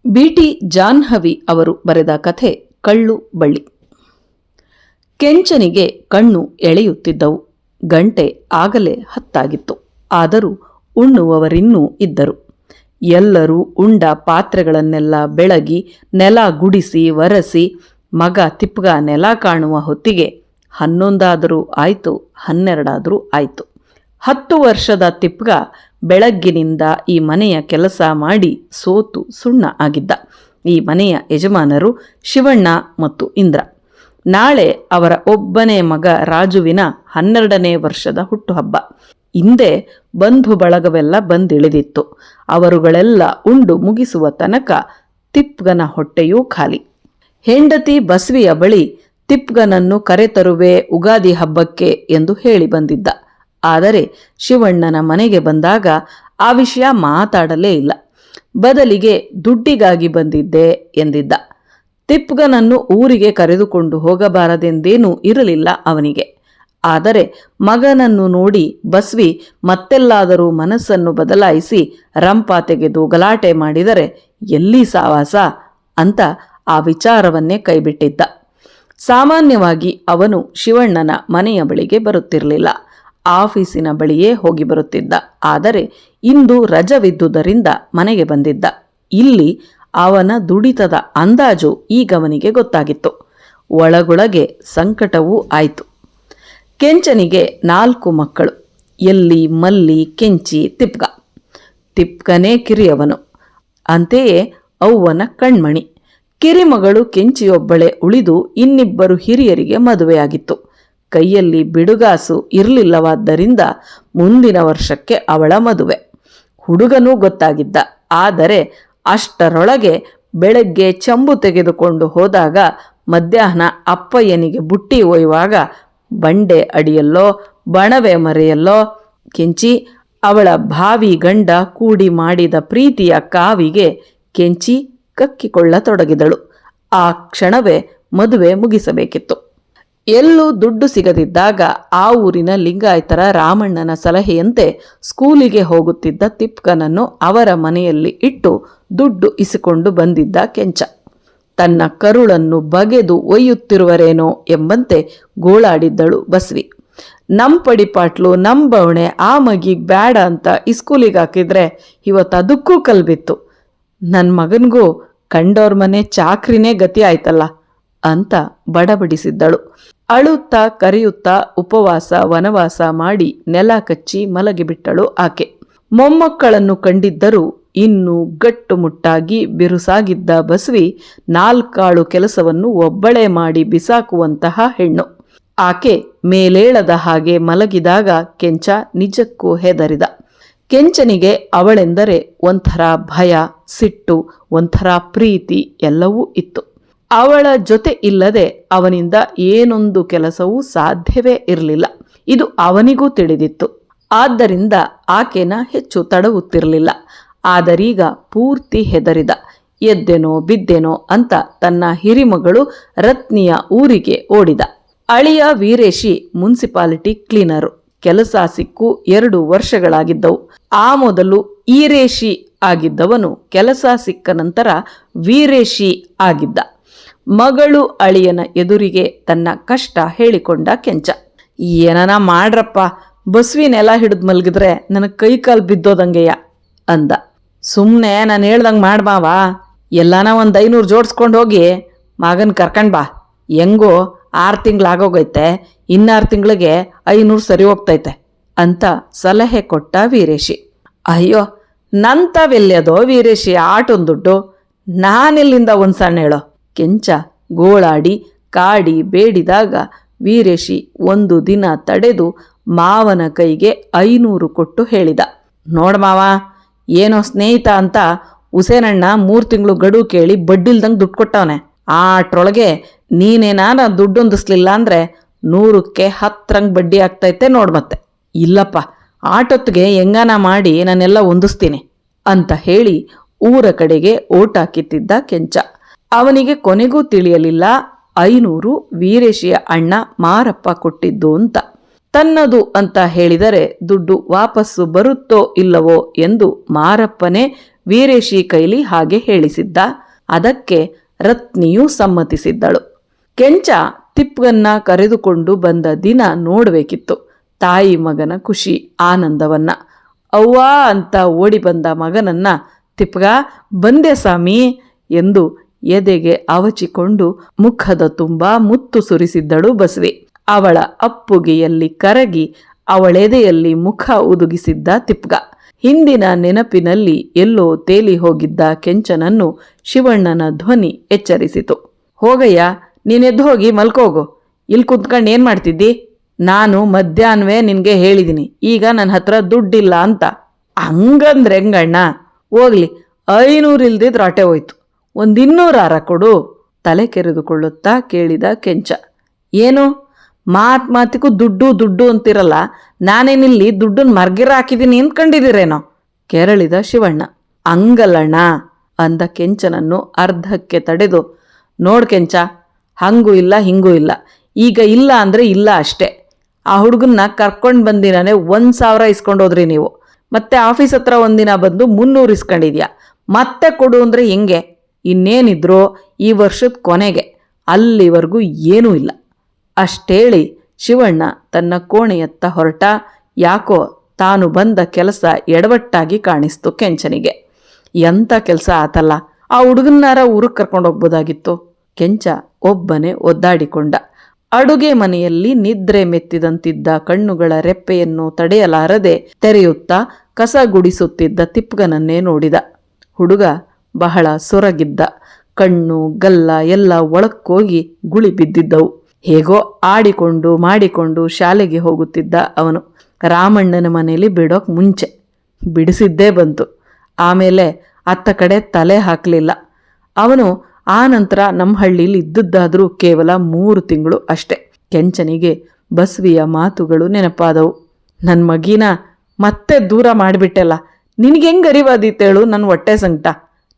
BT. Jahnavi ಅವರು ಬರೆದ ಕಥೆ ಕಳ್ಳು ಬಳ್ಳಿ. ಕೆಂಚನಿಗೆ ಕಣ್ಣು ಎಳೆಯುತ್ತಿದ್ದವು. ಗಂಟೆ ಆಗಲೇ 10 ಆದರೂ ಉಣ್ಣುವವರಿನ್ನೂ ಇದ್ದರು. ಎಲ್ಲರೂ ಉಂಡ ಪಾತ್ರೆಗಳನ್ನೆಲ್ಲ ಬೆಳಗಿ ನೆಲ ಗುಡಿಸಿ ಒರೆಸಿ ಮಗ ತಿಪ್ಗ ನೆಲ ಕಾಣುವ ಹೊತ್ತಿಗೆ 11 ಆಯಿತು, 12 ಆಯಿತು. 10 ವರ್ಷದ ತಿಪ್ಗ ಬೆಳಗ್ಗಿನಿಂದ ಈ ಮನೆಯ ಕೆಲಸ ಮಾಡಿ ಸೋತು ಸುಣ್ಣ ಆಗಿದ್ದ. ಈ ಮನೆಯ ಯಜಮಾನರು ಶಿವಣ್ಣ ಮತ್ತು ಇಂದ್ರ. ನಾಳೆ ಅವರ ಒಬ್ಬನೇ ಮಗ ರಾಜುವಿನ 12ನೇ ವರ್ಷದ ಹುಟ್ಟುಹಬ್ಬ. ಹಿಂದೆ ಬಂಧು ಬಳಗವೆಲ್ಲ ಬಂದಿಳಿದಿತ್ತು. ಅವರುಗಳೆಲ್ಲ ಉಂಡು ಮುಗಿಸುವ ತನಕ ತಿಪ್ಗನ ಹೊಟ್ಟೆಯೂ ಖಾಲಿ. ಹೆಂಡತಿ ಬಸವಿಯ ಬಳಿ ತಿಪ್ಗನನ್ನು ಕರೆತರುವೆ ಉಗಾದಿ ಹಬ್ಬಕ್ಕೆ ಎಂದು ಹೇಳಿ ಬಂದಿದ್ದ. ಆದರೆ ಶಿವಣ್ಣನ ಮನೆಗೆ ಬಂದಾಗ ಆ ವಿಷಯ ಮಾತಾಡಲೇ ಇಲ್ಲ. ಬದಲಿಗೆ ದುಡ್ಡಿಗಾಗಿ ಬಂದಿದ್ದೆ ಎಂದಿದ್ದ. ತಿಪ್ಗನನ್ನು ಊರಿಗೆ ಕರೆದುಕೊಂಡು ಹೋಗಬಾರದೆಂದೇನೂ ಇರಲಿಲ್ಲ ಅವನಿಗೆ. ಆದರೆ ಮಗನನ್ನು ನೋಡಿ ಬಸ್ವಿ ಮತ್ತೆಲ್ಲಾದರೂ ಮನಸ್ಸನ್ನು ಬದಲಾಯಿಸಿ ರಂಪ ತೆಗೆದು ಗಲಾಟೆ ಮಾಡಿದರೆ ಎಲ್ಲಿ ಸಾವಾಸ ಅಂತ ಆ ವಿಚಾರವನ್ನೇ ಕೈಬಿಟ್ಟಿದ್ದ. ಸಾಮಾನ್ಯವಾಗಿ ಅವನು ಶಿವಣ್ಣನ ಮನೆಯ ಬಳಿಗೆ ಬರುತ್ತಿರಲಿಲ್ಲ. ಆಫೀಸಿನ ಬಳಿಯೇ ಹೋಗಿ ಬರುತ್ತಿದ್ದ. ಆದರೆ ಇಂದು ರಜವಿದ್ದುದರಿಂದ ಮನೆಗೆ ಬಂದಿದ್ದ. ಇಲ್ಲಿ ಅವನ ದುಡಿತದ ಅಂದಾಜು ಈಗವನಿಗೆ ಗೊತ್ತಾಗಿತ್ತು. ಒಳಗೊಳಗೆ ಸಂಕಟವೂ ಆಯಿತು. ಕೆಂಚನಿಗೆ 4 ಮಕ್ಕಳು. ಎಲ್ಲಿ, ಮಲ್ಲಿ, ಕೆಂಚಿ, ತಿಪ್ಗ. ತಿಪ್ಗನೇ ಕಿರಿಯವನು. ಅಂತೆಯೇ ಅವ್ವನ ಕಣ್ಮಣಿ. ಕಿರಿಮಗಳು ಕೆಂಚಿಯೊಬ್ಬಳೆ ಉಳಿದು ಇನ್ನಿಬ್ಬರು ಹಿರಿಯರಿಗೆ ಮದುವೆಯಾಗಿತ್ತು. ಕೈಯಲ್ಲಿ ಬಿಡುಗಾಸು ಇರಲಿಲ್ಲವಾದ್ದರಿಂದ ಮುಂದಿನ ವರ್ಷಕ್ಕೆ ಅವಳ ಮದುವೆ. ಹುಡುಗನೂ ಗೊತ್ತಾಗಿದ್ದ. ಆದರೆ ಅಷ್ಟರೊಳಗೆ ಬೆಳಗ್ಗೆ ಚಂಬು ತೆಗೆದುಕೊಂಡು ಹೋದಾಗ ಮಧ್ಯಾಹ್ನ ಅಪ್ಪಯ್ಯನಿಗೆ ಬುಟ್ಟಿ ಒಯ್ಯುವಾಗ ಬಂಡೆ ಅಡಿಯಲ್ಲೋ ಬಣವೆ ಮರೆಯಲ್ಲೋ ಕೆಂಚಿ ಅವಳ ಭಾವಿ ಗಂಡ ಕೂಡಿ ಮಾಡಿದ ಪ್ರೀತಿಯ ಕಾವಿಗೆ ಕೆಂಚಿ ಕಕ್ಕಿಕೊಳ್ಳತೊಡಗಿದಳು. ಆ ಕ್ಷಣವೇ ಮದುವೆ ಮುಗಿಸಬೇಕಿತ್ತು. ಎಲ್ಲೂ ದುಡ್ಡು ಸಿಗದಿದ್ದಾಗ ಆ ಊರಿನ ಲಿಂಗಾಯತರ ರಾಮಣ್ಣನ ಸಲಹೆಯಂತೆ ಸ್ಕೂಲಿಗೆ ಹೋಗುತ್ತಿದ್ದ ತಿಪ್ಕನನ್ನು ಅವರ ಮನೆಯಲ್ಲಿ ಇಟ್ಟು ದುಡ್ಡು ಇಸಿಕೊಂಡು ಬಂದಿದ್ದ ಕೆಂಚ. ತನ್ನ ಕರುಳನ್ನು ಬಗೆದು ಒಯ್ಯುತ್ತಿರುವರೇನೋ ಎಂಬಂತೆ ಗೋಳಾಡಿದ್ದಳು ಬಸ್ವಿ. ಪಡಿಪಾಟ್ಲು ಬವಣೆ ಆ ಮಗಿಗೆ ಬ್ಯಾಡ ಅಂತ ಇಸ್ಕೂಲಿಗೆ ಹಾಕಿದ್ರೆ ಇವತ್ತು ಅದಕ್ಕೂ ಕಲ್ಬಿತ್ತು. ನನ್ನ ಮಗನಿಗೂ ಕಂಡೋರ್ ಮನೆ ಚಾಕ್ರಿನೇ ಗತಿ ಆಯ್ತಲ್ಲ ಅಂತ ಬಡಬಡಿಸಿದ್ದಳು. ಅಳುತ್ತಾ ಕರೆಯುತ್ತಾ ಉಪವಾಸ ವನವಾಸ ಮಾಡಿ ನೆಲ ಕಚ್ಚಿ ಮಲಗಿಬಿಟ್ಟಳು ಆಕೆ. ಮೊಮ್ಮಕ್ಕಳನ್ನು ಕಂಡಿದ್ದರೂ ಇನ್ನೂ ಗಟ್ಟುಮುಟ್ಟಾಗಿ ಬಿರುಸಾಗಿದ್ದ ಬಸವಿ 4 ಕೆಲಸವನ್ನು ಒಬ್ಬಳೇ ಮಾಡಿ ಬಿಸಾಕುವಂತಹ ಹೆಣ್ಣು. ಆಕೆ ಮೇಲೇಳದ ಹಾಗೆ ಮಲಗಿದಾಗ ಕೆಂಚ ನಿಜಕ್ಕೂ ಹೆದರಿದ. ಕೆಂಚನಿಗೆ ಅವಳೆಂದರೆ ಒಂಥರ ಭಯ, ಸಿಟ್ಟು, ಒಂಥರ ಪ್ರೀತಿ ಎಲ್ಲವೂ ಇತ್ತು. ಅವಳ ಜೊತೆ ಇಲ್ಲದೆ ಅವನಿಂದ ಏನೊಂದು ಕೆಲಸವೂ ಸಾಧ್ಯವೇ ಇರಲಿಲ್ಲ. ಇದು ಅವನಿಗೂ ತಿಳಿದಿತ್ತು. ಆದ್ದರಿಂದ ಆಕೆನ ಹೆಚ್ಚು ತಡವುತ್ತಿರಲಿಲ್ಲ. ಆದರೀಗ ಪೂರ್ತಿ ಹೆದರಿದ. ಎದ್ದೆನೋ ಬಿದ್ದೆನೋ ಅಂತ ತನ್ನ ಹಿರಿಮಗಳು ರತ್ನಿಯ ಊರಿಗೆ ಓಡಿದ. ಅಳಿಯ ವೀರೇಶಿ ಮುನ್ಸಿಪಾಲಿಟಿ ಕ್ಲೀನರು. ಕೆಲಸ ಸಿಕ್ಕು 2 ವರ್ಷಗಳಾಗಿದ್ದವು. ಆ ಮೊದಲು ಈರೇಶಿ ಆಗಿದ್ದವನು ಕೆಲಸ ಸಿಕ್ಕ ನಂತರ ವೀರೇಶಿ ಆಗಿದ್ದ. ಮಗಳು ಅಳಿಯನ ಎದುರಿಗೆ ತನ್ನ ಕಷ್ಟ ಹೇಳಿಕೊಂಡ ಕೆಂಚ. ಏನನ ಮಾಡ್ರಪ್ಪ, ಬಸ್ವಿನೆಲ್ಲ ಹಿಡಿದು ಮಲಗಿದ್ರೆ ನನಗೆ ಕೈಕಾಲು ಬಿದ್ದೋದಂಗೆಯ ಅಂದ. ಸುಮ್ಮನೆ ನಾನು ಹೇಳ್ದಂಗೆ ಮಾಡ್ಬಾವ, ಎಲ್ಲಾನ ಒಂದು 500 ಜೋಡಿಸ್ಕೊಂಡು ಹೋಗಿ ಮಗನ ಕರ್ಕಂಡ್ ಬಾ. ಹೆಂಗೋ 6 ತಿಂಗಳಾಗೋಗೈತೆ, 6 ತಿಂಗಳಿಗೆ 500 ಸರಿ ಹೋಗ್ತೈತೆ ಅಂತ ಸಲಹೆ ಕೊಟ್ಟ ವೀರೇಶಿ. ಅಯ್ಯೋ, ನಂತವೆಲ್ಯದೋ ವೀರೇಶಿ ಆಟೊಂದು ದುಡ್ಡು, ನಾನೆಲ್ಲಿಂದ ಒಂದು ಸಣ್ಣ ಹೇಳೋ. ಕೆಂಚ ಗೋಳಾಡಿ ಕಾಡಿ ಬೇಡಿದಾಗ ವೀರೇಶಿ ಒಂದು ದಿನ ತಡೆದು ಮಾವನ ಕೈಗೆ 500 ಕೊಟ್ಟು ಹೇಳಿದ. ನೋಡ್ಮಾವ, ಏನೋ ಸ್ನೇಹಿತ ಅಂತ ಹುಸೇನಣ್ಣ 3 ತಿಂಗಳು ಗಡು ಕೇಳಿ ಬಡ್ಡಿಲ್ದಂಗೆ ದುಡ್ಡು ಕೊಟ್ಟವನೆ. ಆಟ್ರೊಳಗೆ ನೀನೇನಾನ ದುಡ್ಡು ಹೊಂದಿಸ್ಲಿಲ್ಲ ಅಂದರೆ 100ಕ್ಕೆ 10 ಬಡ್ಡಿ ಆಗ್ತೈತೆ ನೋಡ್. ಮತ್ತೆ ಇಲ್ಲಪ್ಪ, ಆಟೊತ್ತಿಗೆ ಹೆಂಗಾನ ಮಾಡಿ ನಾನೆಲ್ಲ ಹೊಂದಿಸ್ತೀನಿ ಅಂತ ಹೇಳಿ ಊರ ಕಡೆಗೆ ಓಟ ಕಿತ್ತಿದ್ದ ಕೆಂಚ. ಅವನಿಗೆ ಕೊನೆಗೂ ತಿಳಿಯಲಿಲ್ಲ 500 ವೀರೇಶಿಯ ಅಣ್ಣ ಮಾರಪ್ಪ ಕೊಟ್ಟಿದ್ದು ಅಂತ. ತನ್ನದು ಅಂತ ಹೇಳಿದರೆ ದುಡ್ಡು ವಾಪಸ್ಸು ಬರುತ್ತೋ ಇಲ್ಲವೋ ಎಂದು ಮಾರಪ್ಪನೇ ವೀರೇಶಿ ಕೈಲಿ ಹಾಗೆ ಹೇಳಿಸಿದ್ದ. ಅದಕ್ಕೆ ರತ್ನಿಯೂ ಸಮ್ಮತಿಸಿದ್ದಳು. ಕೆಂಚ ತಿಪ್ಪಗನ್ನ ಕರೆದುಕೊಂಡು ಬಂದ ದಿನ ನೋಡಬೇಕಿತ್ತು ತಾಯಿ ಮಗನ ಖುಷಿ ಆನಂದವನ್ನ. ಅವ್ವಾ ಅಂತ ಓಡಿ ಬಂದ ಮಗನನ್ನ ತಿಪ್ಪಗ ಬಂದೆ ಸ್ವಾಮಿ ಎಂದು ಎದೆಗೆ ಅವಚಿಕೊಂಡು ಮುಖದ ತುಂಬ ಮುತ್ತು ಸುರಿಸಿದ್ದಳು ಬಸವಿ. ಅವಳ ಅಪ್ಪುಗೆಯಲ್ಲಿ ಕರಗಿ ಅವಳೆದೆಯಲ್ಲಿ ಮುಖ ಉದುಗಿಸಿದ್ದ ತಿಪ್ಪಗ. ಹಿಂದಿನ ನೆನಪಿನಲ್ಲಿ ಎಲ್ಲೋ ತೇಲಿ ಹೋಗಿದ್ದ ಕೆಂಚನನ್ನು ಶಿವಣ್ಣನ ಧ್ವನಿ ಎಚ್ಚರಿಸಿತು. ಹೋಗಯ್ಯ, ನೀನೆದ್ದು ಹೋಗಿ ಮಲ್ಕೋಗು. ಇಲ್ಲಿ ಕುತ್ಕೊಂಡು ಏನ್ ಮಾಡ್ತಿದ್ದಿ? ನಾನು ಮಧ್ಯಾಹ್ನವೇ ನಿನ್ಗೆ ಹೇಳಿದ್ದೀನಿ, ಈಗ ನನ್ನ ಹತ್ರ ದುಡ್ಡಿಲ್ಲ ಅಂತ. ಹಂಗಂದ್ರೆ ಹೆಂಗಣ್ಣ? ಹೋಗ್ಲಿ, 500 ಇಲ್ದಿದ್ರೆ ಆಟೆ ಹೋಯ್ತು, 200 ಕೊಡು. ತಲೆ ಕೆರೆದುಕೊಳ್ಳುತ್ತಾ ಕೇಳಿದ ಕೆಂಚ. ಏನು ಮಾತಿಗೂ ದುಡ್ಡು ದುಡ್ಡು ಅಂತಿರಲ್ಲ, ನಾನೇನಿಲ್ಲಿ ದುಡ್ಡನ್ನ ಮರ್ಗಿರ ಹಾಕಿದ್ದೀನಿ ಅಂದ್ಕೊಂಡಿದ್ದೀರೇನೋ? ಕೆರಳಿದ ಶಿವಣ್ಣ. ಹಂಗಲ್ಲಣ್ಣ ಅಂದ ಕೆಂಚನನ್ನು ಅರ್ಧಕ್ಕೆ ತಡೆದು, ನೋಡ್ ಕೆಂಚ, ಹಂಗೂ ಇಲ್ಲ ಹಿಂಗೂ ಇಲ್ಲ, ಈಗ ಇಲ್ಲ ಅಂದರೆ ಇಲ್ಲ ಅಷ್ಟೇ. ಆ ಹುಡುಗನ್ನ ಕರ್ಕೊಂಡು ಬಂದಿನಾನೆ 1000 ಇಸ್ಕೊಂಡೋದ್ರಿ ನೀವು. ಮತ್ತೆ ಆಫೀಸ್ ಹತ್ರ ಒಂದಿನ ಬಂದು 300 ಇಸ್ಕೊಂಡಿದ್ಯಾ. ಮತ್ತೆ ಕೊಡು ಅಂದರೆ ಹೆಂಗೆ? ಇನ್ನೇನಿದ್ರು ಈ ವರ್ಷದ ಕೊನೆಗೆ, ಅಲ್ಲಿವರೆಗೂ ಏನೂ ಇಲ್ಲ. ಅಷ್ಟೇಳಿ ಶಿವಣ್ಣ ತನ್ನ ಕೋಣೆಯತ್ತ ಹೊರಟ. ಯಾಕೋ ತಾನು ಬಂದ ಕೆಲಸ ಎಡವಟ್ಟಾಗಿ ಕಾಣಿಸ್ತು ಕೆಂಚನಿಗೆ. ಎಂಥ ಕೆಲಸ ಆತಲ್ಲ, ಆ ಹುಡುಗನ್ನಾರ ಊರಿಗೆ ಕರ್ಕೊಂಡೋಗ್ಬೋದಾಗಿತ್ತು. ಕೆಂಚ ಒಬ್ಬನೇ ಒದ್ದಾಡಿಕೊಂಡ. ಅಡುಗೆ ಮನೆಯಲ್ಲಿ ನಿದ್ರೆ ಮೆತ್ತಿದಂತಿದ್ದ ಕಣ್ಣುಗಳ ರೆಪ್ಪೆಯನ್ನು ತಡೆಯಲಾರದೆ ತೆರೆಯುತ್ತಾ ಕಸ ಗುಡಿಸುತ್ತಿದ್ದ ತಿಪ್ಪಗನನ್ನೇ ನೋಡಿದ. ಹುಡುಗ ಬಹಳ ಸೊರಗಿದ್ದ. ಕಣ್ಣು ಗಲ್ಲ ಎಲ್ಲ ಒಳಕ್ಕೋಗಿ ಗುಳಿ ಬಿದ್ದಿದ್ದವು. ಹೇಗೋ ಆಡಿಕೊಂಡು ಮಾಡಿಕೊಂಡು ಶಾಲೆಗೆ ಹೋಗುತ್ತಿದ್ದ ಅವನು. ರಾಮಣ್ಣನ ಮನೆಯಲ್ಲಿ ಬಿಡೋಕ್ ಮುಂಚೆ ಬಿಡಿಸಿದ್ದೇ ಬಂತು. ಆಮೇಲೆ ಅತ್ತ ಕಡೆ ತಲೆ ಹಾಕಲಿಲ್ಲ ಅವನು. ಆ ನಂತರ ನಮ್ಮ ಹಳ್ಳಿಲಿ ಇದ್ದದ್ದಾದರೂ ಕೇವಲ 3 ತಿಂಗಳು ಅಷ್ಟೆ. ಕೆಂಚನಿಗೆ ಬಸವಿಯ ಮಾತುಗಳು ನೆನಪಾದವು. ನನ್ನ ಮಗಿನ ಮತ್ತೆ ದೂರ ಮಾಡಿಬಿಟ್ಟೆಲ್ಲ, ನಿನಗೆ ಹೆಂಗೆ ಅರಿವಾದೀತೇಳು ನನ್ನ ಹೊಟ್ಟೆ ಸಂಕಟ?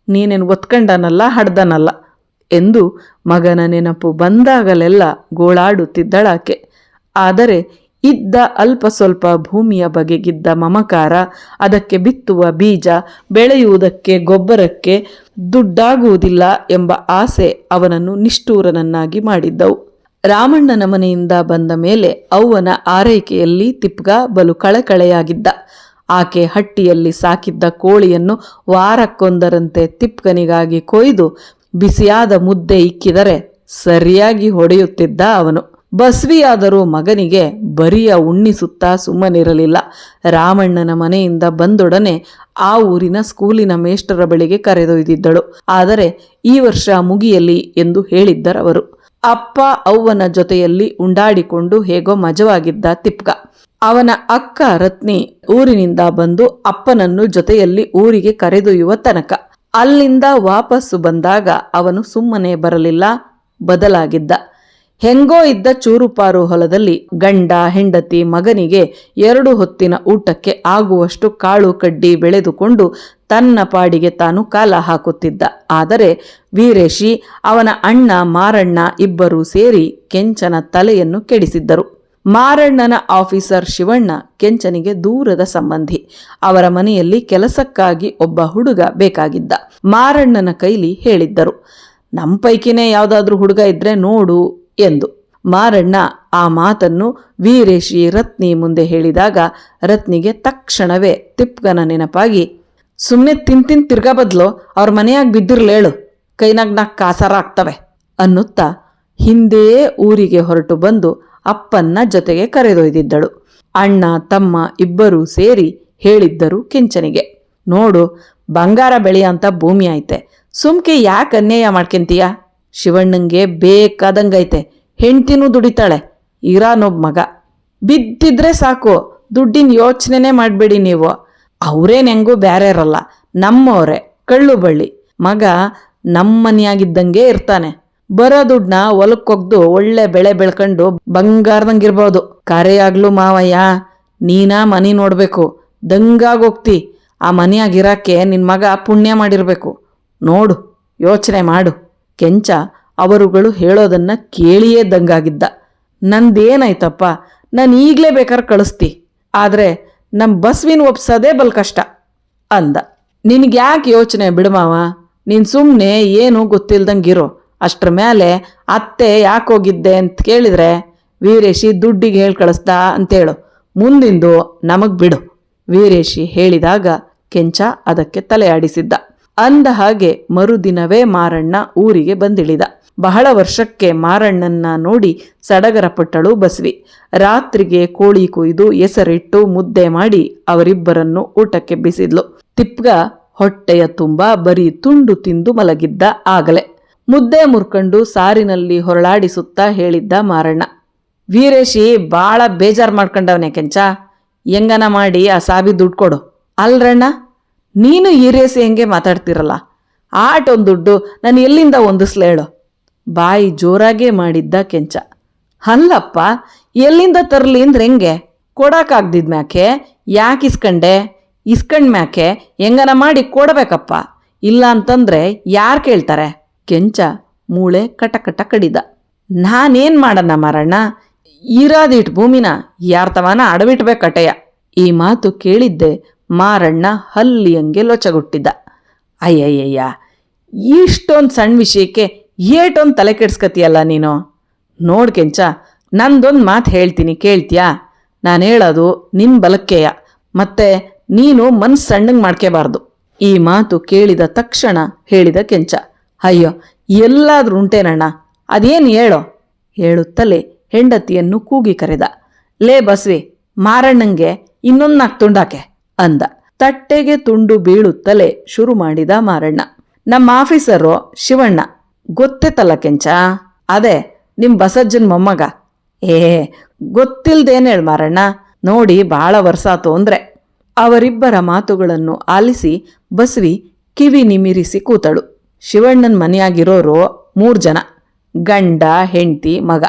ನೀನೇನು ಒತ್ಕಂಡನಲ್ಲ ಹಡ್ದನಲ್ಲ ಎಂದು ಮಗನ ನೆನಪು ಬಂದಾಗಲೆಲ್ಲ ಗೋಳಾಡುತ್ತಿದ್ದಳಾಕೆ. ಆದರೆ ಇದ್ದ ಅಲ್ಪ ಸ್ವಲ್ಪ ಭೂಮಿಯ ಬಗೆಗಿದ್ದ ಮಮಕಾರ, ಅದಕ್ಕೆ ಬಿತ್ತುವ ಬೀಜ, ಬೆಳೆಯುವುದಕ್ಕೆ ಗೊಬ್ಬರಕ್ಕೆ ದುಡ್ಡಾಗುವುದಿಲ್ಲ ಎಂಬ ಆಸೆ ಅವನನ್ನು ನಿಷ್ಠೂರನನ್ನಾಗಿ ಮಾಡಿದ್ದವು. ರಾಮಣ್ಣನ ಮನೆಯಿಂದ ಬಂದ ಮೇಲೆ ಅವ್ವನ ಆರೈಕೆಯಲ್ಲಿ ತಿಪ್ಪಗ ಬಲು ಕಳಕಳೆಯಾಗಿದ್ದ. ಆಕೆ ಹಟ್ಟಿಯಲ್ಲಿ ಸಾಕಿದ್ದ ಕೋಳಿಯನ್ನು ವಾರಕ್ಕೊಂದರಂತೆ ತಿಪ್ಪಗನಿಗಾಗಿ ಕೊಯ್ದು ಬಿಸಿಯಾದ ಮುದ್ದೆ ಇಕ್ಕಿದರೆ ಸರಿಯಾಗಿ ಹೊಡೆಯುತ್ತಿದ್ದ ಅವನು. ಬಸವಿಯಾದರೂ ಮಗನಿಗೆ ಬರಿಯ ಉಣ್ಣಿಸುತ್ತಾ ಸುಮ್ಮನಿರಲಿಲ್ಲ. ರಾಮಣ್ಣನ ಮನೆಯಿಂದ ಬಂದೊಡನೆ ಆ ಊರಿನ ಸ್ಕೂಲಿನ ಮೇಷ್ಟರ ಬಳಿಗೆ ಕರೆದೊಯ್ದಿದ್ದಳು. ಆದರೆ ಈ ವರ್ಷ ಮುಗಿಯಲಿ ಎಂದು ಹೇಳಿದ್ದರವರು. ಅಪ್ಪ ಅವ್ವನ ಜೊತೆಯಲ್ಲಿ ಉಂಡಾಡಿಕೊಂಡು ಹೇಗೋ ಮಜವಾಗಿದ್ದ ತಿಪ್ಪಗ. ಅವನ ಅಕ್ಕ ರತ್ನಿ ಊರಿನಿಂದ ಬಂದು ಅಪ್ಪನನ್ನು ಜೊತೆಯಲ್ಲಿ ಊರಿಗೆ ಕರೆದೊಯ್ಯುವ ತನಕ. ಅಲ್ಲಿಂದ ವಾಪಸ್ಸು ಬಂದಾಗ ಅವನು ಸುಮ್ಮನೆ ಬರಲಿಲ್ಲ, ಬದಲಾಗಿದ್ದ. ಹೆಂಗೋ ಇದ್ದ ಚೂರುಪಾರು ಹೊಲದಲ್ಲಿ ಗಂಡ ಹೆಂಡತಿ ಮಗನಿಗೆ 2 ಹೊತ್ತಿನ ಊಟಕ್ಕೆ ಆಗುವಷ್ಟು ಕಾಳು ಕಡ್ಡಿ ಬೆಳೆದುಕೊಂಡು ತನ್ನ ಪಾಡಿಗೆ ತಾನು ಕಾಲ ಹಾಕುತ್ತಿದ್ದ. ಆದರೆ ವೀರೇಶಿ, ಅವನ ಅಣ್ಣ ಮಾರಣ್ಣ ಇಬ್ಬರೂ ಸೇರಿ ಕೆಂಚನ ತಲೆಯನ್ನು ಕೆಡಿಸಿದ್ದರು. ಮಾರಣ್ಣನ ಆಫೀಸರ್ ಶಿವಣ್ಣ ಕೆಂಚನಿಗೆ ದೂರದ ಸಂಬಂಧಿ. ಅವರ ಮನೆಯಲ್ಲಿ ಕೆಲಸಕ್ಕಾಗಿ ಒಬ್ಬ ಹುಡುಗ ಬೇಕಾಗಿದ್ದ. ಮಾರಣ್ಣನ ಕೈಲಿ ಹೇಳಿದ್ದರು, ನಮ್ಮ ಪೈಕಿನೇ ಯಾವುದಾದ್ರೂ ಹುಡುಗ ಇದ್ರೆ ನೋಡು ಎಂದು. ಮಾರಣ್ಣ ಆ ಮಾತನ್ನು ವೀರೇಶಿ ರತ್ನಿ ಮುಂದೆ ಹೇಳಿದಾಗ ರತ್ನಿಗೆ ತಕ್ಷಣವೇ ತಿಪ್ಪಗನ ನೆನಪಾಗಿ, ಸುಮ್ಮನೆ ತಿಂತಿನ್ ತಿರ್ಗಾ ಬದ್ಲು ಅವ್ರ ಮನೆಯಾಗ ಬಿದ್ದಿರ್ಲೇಳು, ಕೈನಾಗ 4 ಕಾಸಾರ ಆಗ್ತವೆ ಅನ್ನುತ್ತಾ ಹಿಂದೇ ಊರಿಗೆ ಹೊರಟು ಬಂದು ಅಪ್ಪನ್ನ ಜೊತೆಗೆ ಕರೆದೊಯ್ದಿದ್ದಳು. ಅಣ್ಣ ತಮ್ಮ ಇಬ್ಬರೂ ಸೇರಿ ಹೇಳಿದ್ದರು ಕೆಂಚನಿಗೆ, ನೋಡು, ಬಂಗಾರ ಬೆಳೆಯಂತ ಭೂಮಿ ಐತೆ, ಸುಮ್ಕೆ ಯಾಕೆ ಅನ್ಯಾಯ ಮಾಡ್ಕೆಂತೀಯ? ಶಿವಣ್ಣಂಗೆ ಬೇಕಾದಂಗೈತೆ, ಹೆಂಡ್ತಿನೂ ದುಡಿತಾಳೆ, ಇರಾನೊಬ್ಬ ಮಗ, ಬಿದ್ದಿದ್ರೆ ಸಾಕು, ದುಡ್ಡಿನ ಯೋಚನೆನೇ ಮಾಡಬೇಡಿ ನೀವು. ಅವ್ರೇನು ಹೆಂಗೂ ಬ್ಯಾರೆ ಇರಲ್ಲ, ನಮ್ಮವ್ರೆ, ಕಳ್ಳು ಬಳ್ಳಿ ಮಗ ನಮ್ಮನೆಯಾಗಿದ್ದಂಗೆ ಇರ್ತಾನೆ. ಬರೋ ದುಡ್ಡನ್ನ ಹೊಲಕ್ಕೊಗ್ದು ಒಳ್ಳೆ ಬೆಳೆ ಬೆಳ್ಕೊಂಡು ಬಂಗಾರದಂಗಿರ್ಬೋದು. ಕರೆಯಾಗ್ಲು ಮಾವಯ್ಯ, ನೀನಾ ಮನೆ ನೋಡ್ಬೇಕು, ದಂಗಾಗೋಗ್ತಿ. ಆ ಮನೆಯಾಗಿರಾಕೆ ನಿನ್ನ ಮಗ ಪುಣ್ಯ ಮಾಡಿರ್ಬೇಕು. ನೋಡು, ಯೋಚನೆ ಮಾಡು. ಕೆಂಚ ಅವರುಗಳು ಹೇಳೋದನ್ನ ಕೇಳಿಯೇ ದಂಗಾಗಿದ್ದ. ನಂದೇನಾಯ್ತಪ್ಪ, ನಾನು ಈಗಲೇ ಬೇಕಾದ್ರೆ ಕಳಿಸ್ತಿ, ಆದರೆ ನಮ್ಮ ಬಸವಿನ ಒಪ್ಸೋದೇ ಬಲ್ ಕಷ್ಟ ಅಂದ. ನಿನಗೆ ಯಾಕೆ ಯೋಚನೆ ಬಿಡುಮಾವ, ನೀನು ಸುಮ್ಮನೆ ಏನು ಗೊತ್ತಿಲ್ದಂಗಿರೋ. ಅಷ್ಟ್ರ ಮೇಲೆ ಅತ್ತೆ ಯಾಕೆ ಹೋಗಿದ್ದೆ ಅಂತ ಕೇಳಿದ್ರೆ ವೀರೇಶಿ ದುಡ್ಡಿಗೆ ಹೇಳಿ ಕಳಿಸ್ದ ಅಂತೇಳು. ಮುಂದಿಂದು ನಮಗ್ ಬಿಡು. ವೀರೇಶಿ ಹೇಳಿದಾಗ ಕೆಂಚ ಅದಕ್ಕೆ ತಲೆ ಆಡಿಸಿದ್ದ. ಅಂದ ಹಾಗೆ ಮರುದಿನವೇ ಮಾರಣ್ಣ ಊರಿಗೆ ಬಂದಿಳಿದ. ಬಹಳ ವರ್ಷಕ್ಕೆ ಮಾರಣ್ಣನ್ನ ನೋಡಿ ಸಡಗರಪಟ್ಟಳು ಬಸವಿ. ರಾತ್ರಿಗೆ ಕೋಳಿ ಕೊಯ್ದು ಎಸರಿಟ್ಟು ಮುದ್ದೆ ಮಾಡಿ ಅವರಿಬ್ಬರನ್ನು ಊಟಕ್ಕೆ ಬಿಸಿದ್ಲು. ತಿಪ್ಗ ಹೊಟ್ಟೆಯ ತುಂಬ ಬರೀ ತುಂಡು ತಿಂದು ಮಲಗಿದ್ದ. ಆಗಲೇ ಮುದ್ದೆ ಮುರ್ಕಂಡು ಸಾರಿನಲ್ಲಿ ಹೊರಳಾಡಿಸುತ್ತಾ ಹೇಳಿದ್ದ ಮಾರಣ್ಣ, ವೀರೇಶಿ ಬಾಳ ಬೇಜಾರು ಮಾಡ್ಕೊಂಡವನೆ ಕೆಂಚ, ಹೆಂಗನ ಮಾಡಿ ಆ ಸಾಬಿ ದುಡ್ಡು ಕೊಡು. ಅಲ್ರಣ್ಣ, ನೀನು ಈರೇಸಿ ಹೆಂಗೆ ಮಾತಾಡ್ತಿರಲ್ಲ, ಆಟೊಂದು ದುಡ್ಡು ನಾನು ಎಲ್ಲಿಂದ ಹೊಂದಿಸ್ಲೇಳು. ಬಾಯಿ ಜೋರಾಗೇ ಮಾಡಿದ್ದ ಕೆಂಚ. ಅಲ್ಲಪ್ಪ, ಎಲ್ಲಿಂದ ತರಲಿ ಅಂದ್ರೆ ಹೆಂಗೆ? ಕೊಡಕ್ಕಾಗ್ದಿದ್ಮ್ಯಾಕೆ ಯಾಕೆ ಇಸ್ಕಂಡೆ? ಇಸ್ಕಂಡ್ ಮ್ಯಾಕೆ ಹೆಂಗನ ಮಾಡಿ ಕೊಡಬೇಕಪ್ಪ, ಇಲ್ಲ ಅಂತಂದ್ರೆ ಯಾರು ಕೇಳ್ತಾರೆ? ಕೆಂಚ ಮೂಳೆ ಕಟಕಟ ಕಡಿದ. ನಾನೇನ್ ಮಾಡಣ್ಣ ಮಾರಣ್ಣ, ಇರಾದಿಟ್ ಭೂಮಿನ ಯಾರ್ತವನ ಅಡವಿಟ್ಬೇಕಟೆಯ. ಈ ಮಾತು ಕೇಳಿದ್ದೆ ಮಾರಣ್ಣ ಹಲ್ಲಿಯಂಗೆ ಲೊಚಗುಟ್ಟಿದ್ದ. ಅಯ್ಯಯ್ಯಯ್ಯ, ಇಷ್ಟೊಂದು ಸಣ್ಣ ವಿಷಯಕ್ಕೆ ಏಟೊಂದು ತಲೆ ಕೆಡ್ಸ್ಕತಿಯಲ್ಲ ನೀನು. ನೋಡ್ ಕೆಂಚ, ನಂದೊಂದು ಮಾತು ಹೇಳ್ತೀನಿ, ಕೇಳ್ತೀಯಾ? ನಾನು ಹೇಳೋದು ನಿನ್ನ ಬಲಕ್ಕೆಯ, ಮತ್ತೆ ನೀನು ಮನ್ಸು ಸಣ್ಣಂಗೆ ಮಾಡ್ಕೋಬಾರ್ದು. ಈ ಮಾತು ಕೇಳಿದ ತಕ್ಷಣ ಹೇಳಿದ ಕೆಂಚ, ಅಯ್ಯೋ ಎಲ್ಲಾದ್ರೂ ಉಂಟೇನಣ್ಣ, ಅದೇನು ಹೇಳೋ. ಹೇಳುತ್ತಲೇ ಹೆಂಡತಿಯನ್ನು ಕೂಗಿ ಕರೆದ. ಲೇ ಬಸ್ವಿ, ಮಾರಣ್ಣಂಗೆ ಇನ್ನೊಂದು 4 ತುಂಡಾಕೆ ಅಂದ. ತಟ್ಟೆಗೆ ತುಂಡು ಬೀಳುತ್ತಲೇ ಶುರು ಮಾಡಿದ ಮಾರಣ್ಣ. ನಮ್ಮ ಆಫೀಸರು ಶಿವಣ್ಣ ಗೊತ್ತೇತಲ್ಲ ಕೆಂಚ, ಅದೇ ನಿಮ್ಮ ಬಸಜ್ಜನ್ ಮೊಮ್ಮಗ. ಗೊತ್ತಿಲ್ದೇನು ಹೇಳ ಮಾರಣ್ಣ, ನೋಡಿ ಭಾಳ ವರ್ಷಾತು ಅಂದ್ರೆ. ಅವರಿಬ್ಬರ ಮಾತುಗಳನ್ನು ಆಲಿಸಿ ಬಸವಿ ಕಿವಿ ನಿಮಿರಿಸಿ ಕೂತಳು. ಶಿವಣ್ಣನ ಮನೆಯಾಗಿರೋರು 3 ಜನ, ಗಂಡ ಹೆಂಡತಿ ಮಗ.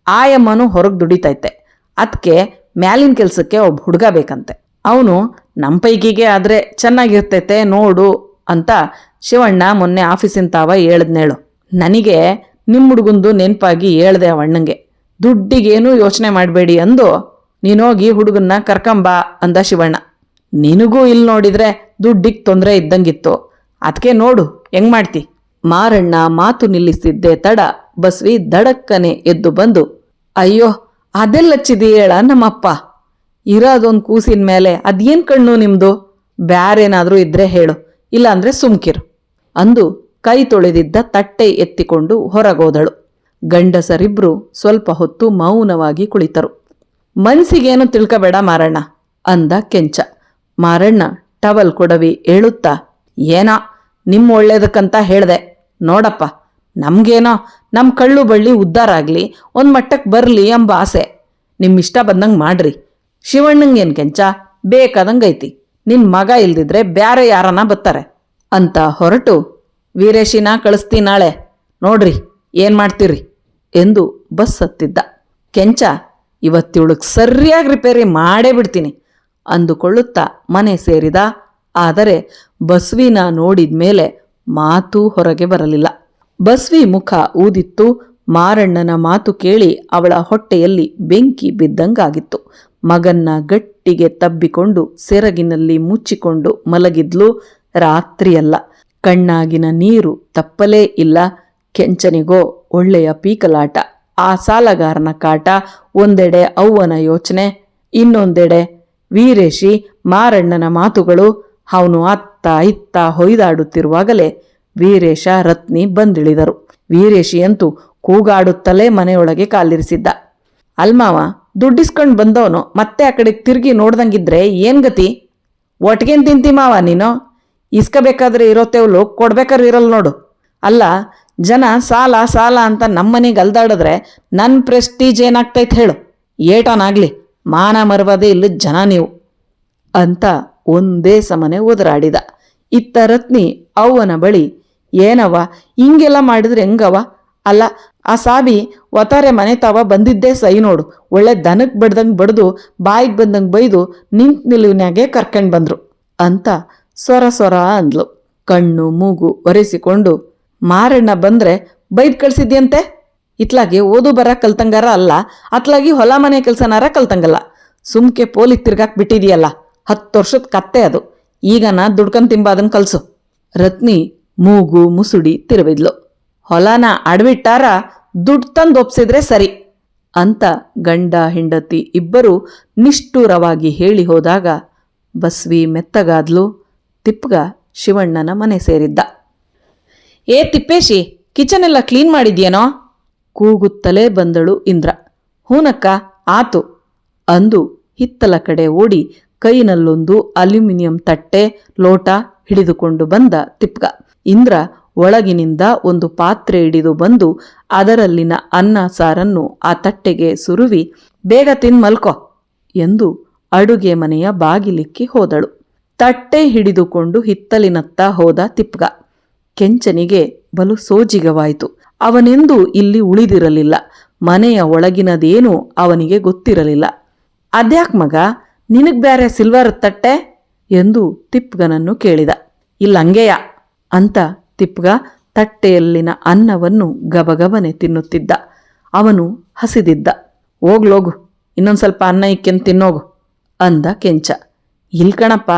ಆಯಮ್ಮನು ಹೊರಗೆ ದುಡಿತೈತೆ. ಅದಕ್ಕೆ ಮ್ಯಾಲಿನ ಕೆಲಸಕ್ಕೆ ಒಬ್ಬ ಹುಡುಗ ಬೇಕಂತೆ. ಅವನು ನಮ್ಮ ಪೈಕಿಗೆ ಆದರೆ ಚೆನ್ನಾಗಿರ್ತೈತೆ ನೋಡು ಅಂತ ಶಿವಣ್ಣ ಮೊನ್ನೆ ಆಫೀಸಿನ ತಾವ ಹೇಳಿದ್ನೇಳು. ನನಗೆ ನಿಮ್ಮ ಹುಡುಗಂದು ನೆನಪಾಗಿ ಹೇಳ್ದೆ ಅವಣ್ಣಂಗೆ. ದುಡ್ಡಿಗೇನೂ ಯೋಚನೆ ಮಾಡಬೇಡಿ ಅಂದು ನೀನೋಗಿ ಹುಡುಗನ್ನ ಕರ್ಕಂಬಾ ಅಂದ ಶಿವಣ್ಣ. ನಿನಗೂ ಇಲ್ಲಿ ನೋಡಿದ್ರೆ ದುಡ್ಡಿಗೆ ತೊಂದರೆ ಇದ್ದಂಗಿತ್ತು, ಅದಕ್ಕೆ ನೋಡು ಹೆಂಗ್ ಮಾಡ್ತಿ. ಮಾರಣ್ಣ ಮಾತು ನಿಲ್ಲಿಸಿದ್ದೆ ತಡ ಬಸ್ವಿ ದಡಕ್ಕನೆ ಎದ್ದು ಬಂದು, ಅಯ್ಯೋ ಅದೆಲ್ಲಚ್ಚಿದಿ ಹೇಳ ನಮ್ಮಪ್ಪ, ಇರೋದೊಂದು ಕೂಸಿನ ಮೇಲೆ ಅದೇನು ಕಣ್ಣು ನಿಮ್ದು? ಬ್ಯಾರೇನಾದ್ರೂ ಇದ್ರೆ ಹೇಳು, ಇಲ್ಲಾಂದ್ರೆ ಸುಮ್ಕಿರು ಅಂದು ಕೈ ತೊಳೆದಿದ್ದ ತಟ್ಟೆ ಎತ್ತಿಕೊಂಡು ಹೊರಗೋದಳು. ಗಂಡಸರಿಬ್ರು ಸ್ವಲ್ಪ ಹೊತ್ತು ಮೌನವಾಗಿ ಕುಳಿತರು. ಮನ್ಸಿಗೇನು ತಿಳ್ಕಬೇಡ ಮಾರಣ್ಣ ಅಂದ ಕೆಂಚ. ಮಾರಣ್ಣ ಟವಲ್ ಕೊಡವಿ ಹೇಳುತ್ತಾ, ಏನೋ ನಿಮ್ಮ ಒಳ್ಳೇದಕ್ಕಂತ ಹೇಳ್ದೆ ನೋಡಪ್ಪ, ನಮ್ಗೇನೋ ನಮ್ಮ ಕಳ್ಳು ಬಳ್ಳಿ ಉದ್ಧಾರ ಆಗಲಿ, ಒಂದು ಮಟ್ಟಕ್ಕೆ ಬರಲಿ ಎಂಬ ಆಸೆ. ನಿಮ್ಮಿಷ್ಟ ಬಂದಂಗೆ ಮಾಡ್ರಿ. ಶಿವಣ್ಣಂಗೇನು ಕೆಂಚ, ಬೇಕಾದಂಗೈತಿ. ನಿನ್ನ ಮಗ ಇಲ್ದಿದ್ರೆ ಬ್ಯಾರೆ ಯಾರನ್ನ ಬತ್ತಾರೆ ಅಂತ ಹೊರಟು, ವೀರೇಶಿನ ಕಳಿಸ್ತೀ ನಾಳೆ, ನೋಡ್ರಿ ಏನು ಮಾಡ್ತೀರಿ ಎಂದು ಬಸ್ ಹತ್ತಿದ್ದ. ಕೆಂಚ ಇವತ್ತಿವಳಕ್ಕೆ ಸರಿಯಾಗಿ ರಿಪೇರಿ ಮಾಡೇ ಬಿಡ್ತೀನಿ ಅಂದುಕೊಳ್ಳುತ್ತಾ ಮನೆ ಸೇರಿದ. ಆದರೆ ಬಸ್ವಿನ ನೋಡಿದ ಮೇಲೆ ಮಾತು ಹೊರಗೆ ಬರಲಿಲ್ಲ. ಬಸ್ವಿ ಮುಖ ಊದಿತ್ತು. ಮಾರಣ್ಣನ ಮಾತು ಕೇಳಿ ಅವಳ ಹೊಟ್ಟೆಯಲ್ಲಿ ಬೆಂಕಿ ಬಿದ್ದಂಗಾಗಿತ್ತು. ಮಗನ್ನ ಗಟ್ಟಿಗೆ ತಬ್ಬಿಕೊಂಡು ಸೆರಗಿನಲ್ಲಿ ಮುಚ್ಚಿಕೊಂಡು ಮಲಗಿದ್ಲು. ರಾತ್ರಿಯಲ್ಲ, ಕಣ್ಣಾಗಿನ ನೀರು ತಪ್ಪಲೇ ಇಲ್ಲ. ಕೆಂಚನಿಗೋ ಒಳ್ಳೆಯ ಪೀಕಲಾಟ, ಆ ಸಾಲಗಾರನ ಕಾಟ. ಒಂದೆಡೆ ಅವ್ವನ ಯೋಚನೆ, ಇನ್ನೊಂದೆಡೆ ವೀರೇಶಿ ಮಾರಣ್ಣನ ಮಾತುಗಳು. ಅವನು ಅತ್ತ ಇತ್ತ ಹೊಯ್ದಾಡುತ್ತಿರುವಾಗಲೇ ವೀರೇಶ ರತ್ನಿ ಬಂದಿಳಿದರು. ವೀರೇಶಿಯಂತೂ ಕೂಗಾಡುತ್ತಲೇ ಮನೆಯೊಳಗೆ ಕಾಲಿರಿಸಿದ್ದ. ಅಲ್ಮಾವ, ದುಡ್ಡಿಸ್ಕೊಂಡು ಬಂದವನು ಮತ್ತೆ ಆ ಕಡೆ ತಿರುಗಿ ನೋಡ್ದಂಗಿದ್ರೆ ಏನ್ ಗತಿ? ಒಟ್ಗೇನು ತಿಂತಿ ಮಾವ ನೀನು? ಇಸ್ಕಬೇಕಾದ್ರೆ ಇರೋತೇವ್ಲು, ಕೊಡ್ಬೇಕಾದ್ರೆ ಇರಲ್ಲ ನೋಡು. ಅಲ್ಲ, ಜನ ಸಾಲ ಸಾಲ ಅಂತ ನಮ್ಮನೆಗೆ ಅಲ್ದಾಡಿದ್ರೆ ನನ್ನ ಪ್ರೆಸ್ಟೀಜ್ ಏನಾಗ್ತೈತೆ ಹೇಳು? ಏಟನಾಗ್ಲಿ, ಮಾನ ಮರವದೇ ಇಲ್ಲ ಜನ ನೀವು ಅಂತ ಒಂದೇ ಸಮನೆ ಒದರಾಡಿದ. ಇತ್ತ ರತ್ನಿ ಅವ್ವನ ಬಳಿ, ಏನವ್ವ ಹಿಂಗೆಲ್ಲ ಮಾಡಿದ್ರೆ ಹೆಂಗವ? ಅಲ್ಲ, ಆ ಸಾಬಿ ಒತ್ತಾರೆ ಮನೆ ತಾವ ಬಂದಿದ್ದೇ ಸೈ ನೋಡು, ಒಳ್ಳೆ ದನಕ್ಕೆ ಬಡ್ದಂಗೆ ಬಡ್ದು ಬಾಯಿಗೆ ಬಂದಂಗೆ ಬೈದು ನಿಂತ ನಿಲುವಿನಾಗೆ ಕರ್ಕೊಂಡು ಬಂದ್ರು ಅಂತ ಸೊರ ಸೊರ ಅಂದ್ಲು. ಕಣ್ಣು ಮೂಗು ಒರೆಸಿಕೊಂಡು, ಮಾರಣ್ಣ ಬಂದ್ರೆ ಬೈದ್ ಕಳ್ಸಿದ್ಯಂತೆ? ಇತ್ಲಾಗಿ ಓದು ಬರ ಕಲ್ತಂಗಾರ ಅಲ್ಲ, ಅತ್ಲಾಗಿ ಹೊಲ ಮನೆ ಕೆಲಸನಾರ ಕಲ್ತಂಗಲ್ಲ. ಸುಮ್ಕೆ ಪೋಲಿಗೆ ತಿರ್ಗಾಕ್ ಬಿಟ್ಟಿದೆಯಲ್ಲ, 10 ವರ್ಷದ ಕತ್ತೆ ಅದು. ಈಗನ ದುಡ್ಕೊಂಡ್ ತಿಂಬಾದನ್ ಕಲ್ಸು. ರತ್ನಿ ಮೂಗು ಮುಸುಡಿ ತಿರುವಿದ್ಲು. ಹೊಲನ ಅಡ್ಬಿಟ್ಟಾರ ದುಡ್ಡು ತಂದು ಒಪ್ಸಿದ್ರೆ ಸರಿ ಅಂತ ಗಂಡ ಹೆಂಡತಿ ಇಬ್ಬರು ನಿಷ್ಠೂರವಾಗಿ ಹೇಳಿ ಹೋದಾಗ ಬಸ್ವಿ ಮೆತ್ತಗಾದ್ಲು. ತಿಪ್ಗ ಶಿವಣ್ಣನ ಮನೆ ಸೇರಿದ್ದ. ಏ ತಿಪ್ಪೇಶಿ, ಕಿಚನ್ ಎಲ್ಲ ಕ್ಲೀನ್ ಮಾಡಿದ್ಯೇನೋ ಕೂಗುತ್ತಲೇ ಬಂದಳು ಇಂದ್ರ. ಹೂನಕ್ಕ, ಆತು ಅಂದು ಹಿತ್ತಲ ಕಡೆ ಓಡಿ ಕೈನಲ್ಲೊಂದು ಅಲ್ಯೂಮಿನಿಯಂ ತಟ್ಟೆ ಲೋಟ ಹಿಡಿದುಕೊಂಡು ಬಂದ ತಿಪ್ಗ. ಇಂದ್ರ ಒಳಗಿನಿಂದ ಒಂದು ಪಾತ್ರೆ ಹಿಡಿದು ಬಂದು ಅದರಲ್ಲಿನ ಅನ್ನ ಸಾರನ್ನು ಆ ತಟ್ಟೆಗೆ ಸುರುವಿ, ಬೇಗ ತಿಂದ್ ಮಲ್ಕೋ ಎಂದು ಅಡುಗೆ ಮನೆಯ ಬಾಗಿಲಿಕ್ಕಿ ಹೋದಳು. ತಟ್ಟೆ ಹಿಡಿದುಕೊಂಡು ಹಿತ್ತಲಿನತ್ತ ಹೋದ ತಿಪ್ಗ. ಕೆಂಚನಿಗೆ ಬಲು ಸೋಜಿಗವಾಯಿತು. ಅವನೆಂದೂ ಇಲ್ಲಿ ಉಳಿದಿರಲಿಲ್ಲ. ಮನೆಯ ಒಳಗಿನದೇನೂ ಅವನಿಗೆ ಗೊತ್ತಿರಲಿಲ್ಲ. ಅದ್ಯಾಕ್ ಮಗ, ನಿನಗ್ ಬ್ಯಾರೆ ಸಿಲ್ವರ್ ತಟ್ಟೆ ಎಂದು ತಿಪ್ಗನನ್ನು ಕೇಳಿದ. ಇಲ್ಲಂಗೆಯ ಅಂತ ತಿಪ್ಗ ತಟ್ಟೆಯಲ್ಲಿನ ಅನ್ನವನ್ನು ಗಬಗಬನೆ ತಿನ್ನುತ್ತಿದ್ದ. ಅವನು ಹಸಿದಿದ್ದ. ಹೋಗ್ಲೋಗು, ಇನ್ನೊಂದು ಸ್ವಲ್ಪ ಅನ್ನ ಇಕ್ಕೆಂದು ತಿನ್ನೋಗು ಅಂದ ಕೆಂಚ. ಇಲ್ಕಣಪ್ಪ,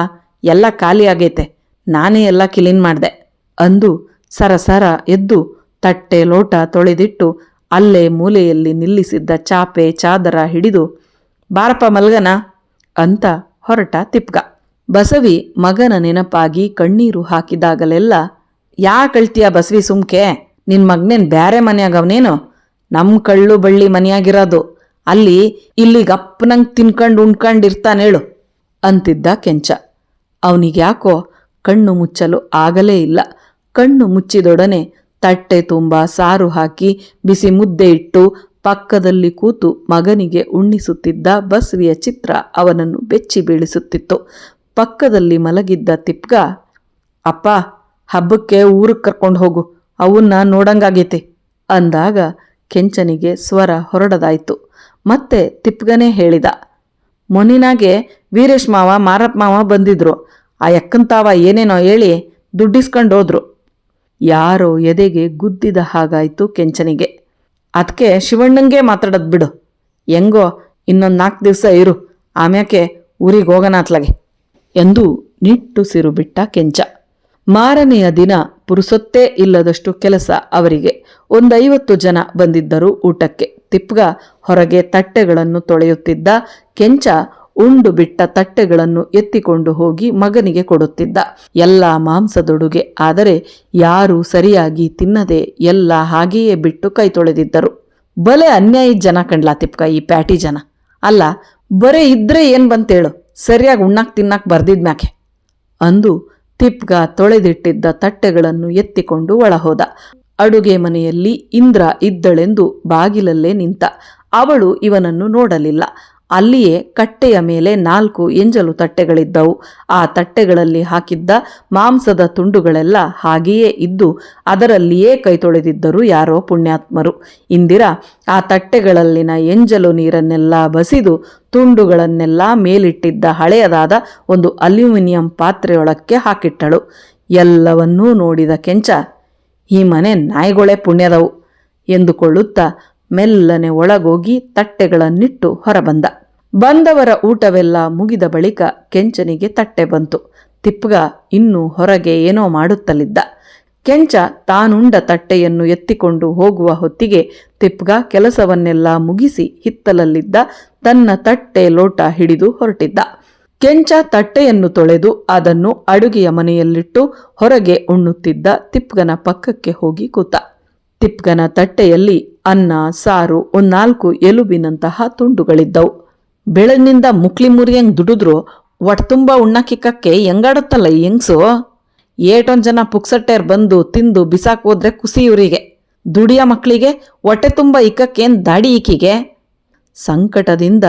ಎಲ್ಲ ಖಾಲಿ ಆಗೈತೆ, ನಾನೇ ಎಲ್ಲ ಕ್ಲೀನ್ ಮಾಡಿದೆ ಅಂದು ಸರಸರ ಎದ್ದು ತಟ್ಟೆ ಲೋಟ ತೊಳೆದಿಟ್ಟು ಅಲ್ಲೇ ಮೂಲೆಯಲ್ಲಿ ನಿಲ್ಲಿಸಿದ್ದ ಚಾಪೆ ಚಾದರ ಹಿಡಿದು, ಬಾರಪ್ಪ ಮಲ್ಗನ ಅಂತ ಹೊರಟ ತಿಪ್ಗ. ಬಸವಿ ಮಗನ ನೆನಪಾಗಿ ಕಣ್ಣೀರು ಹಾಕಿದಾಗಲೆಲ್ಲ, ಯಾ ಕಳ್ತೀಯ ಬಸವಿ ಸುಮ್ಕೆ, ನಿನ್ ಮಗನೇನ್ ಬ್ಯಾರೆ ಮನೆಯಾಗವನೇನು, ನಮ್ಮ ಕಳ್ಳು ಬಳ್ಳಿ ಮನೆಯಾಗಿರೋದು, ಅಲ್ಲಿ ಇಲ್ಲಿ ಗಪ್ಪನಂಗ್ ತಿನ್ಕಂಡು ಉಣ್ಕಂಡಿರ್ತಾನೇಳು ಅಂತಿದ್ದ ಕೆಂಚ. ಅವನಿಗ್ಯಾಕೋ ಕಣ್ಣು ಮುಚ್ಚಲು ಆಗಲೇ ಇಲ್ಲ. ಕಣ್ಣು ಮುಚ್ಚಿದೊಡನೆ ತಟ್ಟೆ ತುಂಬ ಸಾರು ಹಾಕಿ ಬಿಸಿ ಮುದ್ದೆ ಇಟ್ಟು ಪಕ್ಕದಲ್ಲಿ ಕೂತು ಮಗನಿಗೆ ಉಣ್ಣಿಸುತ್ತಿದ್ದ ಬಸವಿಯ ಚಿತ್ರ ಅವನನ್ನು ಬೆಚ್ಚಿ ಬೀಳಿಸುತ್ತಿತ್ತು. ಪಕ್ಕದಲ್ಲಿ ಮಲಗಿದ್ದ ತಿಪ್ಗ, ಅಪ್ಪ ಹಬ್ಬಕ್ಕೆ ಊರಿಗೆ ಕರ್ಕೊಂಡು ಹೋಗು, ಅವನ್ನ ನೋಡಂಗಾಗೈತೆ ಅಂದಾಗ ಕೆಂಚನಿಗೆ ಸ್ವರ ಹೊರಡದಾಯ್ತು. ಮತ್ತೆ ತಿಪ್ಗನೇ ಹೇಳಿದ, ಮೊನ್ನಿನಾಗೆ ವೀರೇಶ್ ಮಾವ ಮಾರಪ್ಪ ಮಾವ ಬಂದಿದ್ರು, ಆ ಎಕ್ಕಂತಾವ ಏನೇನೋ ಹೇಳಿ ದುಡ್ಡಿಸ್ಕೊಂಡು ಹೋದ್ರು. ಯಾರೋ ಎದೆಗೆ ಗುದ್ದಿದ ಹಾಗಾಯ್ತು ಕೆಂಚನಿಗೆ. ಅದಕ್ಕೆ ಶಿವಣ್ಣಂಗೆ ಮಾತಾಡೋದು ಬಿಡು, ಹೆಂಗೋ ಇನ್ನೊಂದು 4 ದಿವಸ ಇರು, ಆಮ್ಯಾಕೆ ಊರಿಗೆ ಹೋಗೋಣ ಅತ್ಲಾಗೆ ಎಂದು ನಿಟ್ಟುಸಿರು ಬಿಟ್ಟ ಕೆಂಚ. ಮಾರನೆಯ ದಿನ ಪುರುಸೊತ್ತೇ ಇಲ್ಲದಷ್ಟು ಕೆಲಸ ಅವರಿಗೆ. 50 ಜನ ಬಂದಿದ್ದರು ಊಟಕ್ಕೆ. ತಿಪ್ಗ ಹೊರಗೆ ತಟ್ಟೆಗಳನ್ನು ತೊಳೆಯುತ್ತಿದ್ದ. ಕೆಂಚ ಉಂಡು ಬಿಟ್ಟ ತಟ್ಟೆಗಳನ್ನು ಎತ್ತಿಕೊಂಡು ಹೋಗಿ ಮಗನಿಗೆ ಕೊಡುತ್ತಿದ್ದ. ಎಲ್ಲ ಮಾಂಸದೊಡುಗೆ, ಆದರೆ ಯಾರೂ ಸರಿಯಾಗಿ ತಿನ್ನದೆ ಎಲ್ಲ ಹಾಗೆಯೇ ಬಿಟ್ಟು ಕೈ ತೊಳೆದಿದ್ದರು. ಬಲೆ ಅನ್ಯಾಯ ಜನ ಕಂಡ್ಲಾ ತಿಪ್ಕ ಈ ಪ್ಯಾಟಿ ಜನ. ಅಲ್ಲ, ಬರೇ ಇದ್ರೆ ಏನ್ ಬಂತೇಳು, ಸರಿಯಾಗಿ ಉಣ್ಣಾಕ್ ತಿನ್ನಾಕ್ ಬರ್ದಿದ್ಮ್ಯಾಕೆ ಅಂದು ತಿಪ್ಗ ತೊಳೆದಿಟ್ಟಿದ್ದ ತಟ್ಟೆಗಳನ್ನು ಎತ್ತಿಕೊಂಡು ಒಳಹೋದ. ಅಡುಗೆ ಮನೆಯಲ್ಲಿ ಇಂದ್ರ ಇದ್ದಳೆಂದು ಬಾಗಿಲಲ್ಲೇ ನಿಂತ. ಅವಳು ಇವನನ್ನು ನೋಡಲಿಲ್ಲ. ಅಲ್ಲಿಯೇ ಕಟ್ಟೆಯ ಮೇಲೆ 4 ಎಂಜಲು ತಟ್ಟೆಗಳಿದ್ದವು. ಆ ತಟ್ಟೆಗಳಲ್ಲಿ ಹಾಕಿದ್ದ ಮಾಂಸದ ತುಂಡುಗಳೆಲ್ಲ ಹಾಗೆಯೇ ಇದ್ದು ಅದರಲ್ಲಿಯೇ ಕೈ ತೊಳೆದಿದ್ದರು ಯಾರೋ ಪುಣ್ಯಾತ್ಮರು. ಇಂದಿರಾ ಆ ತಟ್ಟೆಗಳಲ್ಲಿನ ಎಂಜಲು ನೀರನ್ನೆಲ್ಲ ಬಸಿದು ತುಂಡುಗಳನ್ನೆಲ್ಲ ಮೇಲಿಟ್ಟಿದ್ದ ಹಳೆಯದಾದ ಒಂದು ಅಲ್ಯೂಮಿನಿಯಂ ಪಾತ್ರೆಯೊಳಕ್ಕೆ ಹಾಕಿಟ್ಟಳು. ಎಲ್ಲವನ್ನೂ ನೋಡಿದ ಕೆಂಚ, ಈ ಮನೆ ನಾಯಿಗಳೇ ಪುಣ್ಯದವು ಎಂದುಕೊಳ್ಳುತ್ತಾ ಮೆಲ್ಲನೆ ಒಳಗೋಗಿ ತಟ್ಟೆಗಳನ್ನಿಟ್ಟು ಹೊರಬಂದ. ಬಂದವರ ಊಟವೆಲ್ಲ ಮುಗಿದ ಬಳಿಕ ಕೆಂಚನಿಗೆ ತಟ್ಟೆ ಬಂತು. ತಿಪ್ಗ ಇನ್ನೂ ಹೊರಗೆ ಏನೋ ಮಾಡುತ್ತಲಿದ್ದ. ಕೆಂಚ ತಾನುಂಡ ತಟ್ಟೆಯನ್ನು ಎತ್ತಿಕೊಂಡು ಹೋಗುವ ಹೊತ್ತಿಗೆ ತಿಪ್ಗ ಕೆಲಸವನ್ನೆಲ್ಲ ಮುಗಿಸಿ ಹಿತ್ತಲಲ್ಲಿದ್ದ ತನ್ನ ತಟ್ಟೆ ಲೋಟ ಹಿಡಿದು ಹೊರಟಿದ್ದ. ಕೆಂಚ ತಟ್ಟೆಯನ್ನು ತೊಳೆದು ಅದನ್ನು ಅಡುಗೆಯ ಮನೆಯಲ್ಲಿಟ್ಟು ಹೊರಗೆ ಉಣ್ಣುತ್ತಿದ್ದ ತಿಪ್ಗನ ಪಕ್ಕಕ್ಕೆ ಹೋಗಿ ಕೂತ. ತಿಪ್ಗನ ತಟ್ಟೆಯಲ್ಲಿ ಅನ್ನ ಸಾರು 4 ಎಲುಬಿನಂತಹ ತುಂಡುಗಳಿದ್ದವು. ಬೆಳಗ್ನಿಂದ ಮುಕ್ಲಿ ಮುರಿಯಂಗ್ ದುಡಿದ್ರು ಒಟ್ತುಂಬ ಉಣ್ಣಕ್ಕಿಕ್ಕಕ್ಕೆ ಹೆಂಗಾಡುತ್ತಲ್ಲ ಈ ಹೆಂಗ್ಸು. ಏಟೊಂದು ಜನ ಪುಕ್ಸಟ್ಟೆರ್ ಬಂದು ತಿಂದು ಬಿಸಾಕ್ ಹೋದ್ರೆ ಕುಸಿ ಇವರಿಗೆ. ದುಡಿಯ ಮಕ್ಕಳಿಗೆ ಹೊಟ್ಟೆ ತುಂಬ ಇಕ್ಕಕ್ಕೇನ್ ದಾಡಿ ಈಕಿಗೆ. ಸಂಕಟದಿಂದ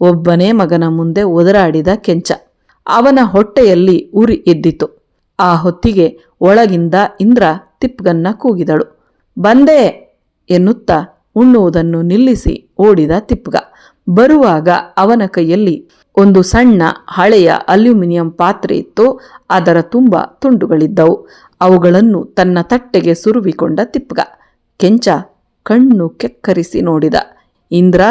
ಒಬ್ಬನೇ ಮಗನ ಮುಂದೆ ಒದರಾಡಿದ ಕೆಂಚ. ಅವನ ಹೊಟ್ಟೆಯಲ್ಲಿ ಉರಿ ಎದ್ದಿತು. ಆ ಹೊತ್ತಿಗೆ ಒಳಗಿಂದ ಇಂದ್ರ ತಿಪ್ಗನ್ನ ಕೂಗಿದಳು. ಬಂದೆ ಎನ್ನುತ್ತಾ ಉಣ್ಣುವುದನ್ನು ನಿಲ್ಲಿಸಿ ಓಡಿದ ತಿಪ್ಗ. ಬರುವಾಗ ಅವನ ಕೈಯಲ್ಲಿ ಒಂದು ಸಣ್ಣ ಹಳೆಯ ಅಲ್ಯೂಮಿನಿಯಂ ಪಾತ್ರೆ ಇತ್ತು. ಅದರ ತುಂಬ ತುಂಡುಗಳಿದ್ದವು. ಅವುಗಳನ್ನು ತನ್ನ ತಟ್ಟೆಗೆ ಸುರುವಿಕೊಂಡ ತಿಪ್ಗ. ಕೆಂಚ ಕಣ್ಣು ಕೆಕ್ಕರಿಸಿ ನೋಡಿದ. ಇಂದ್ರ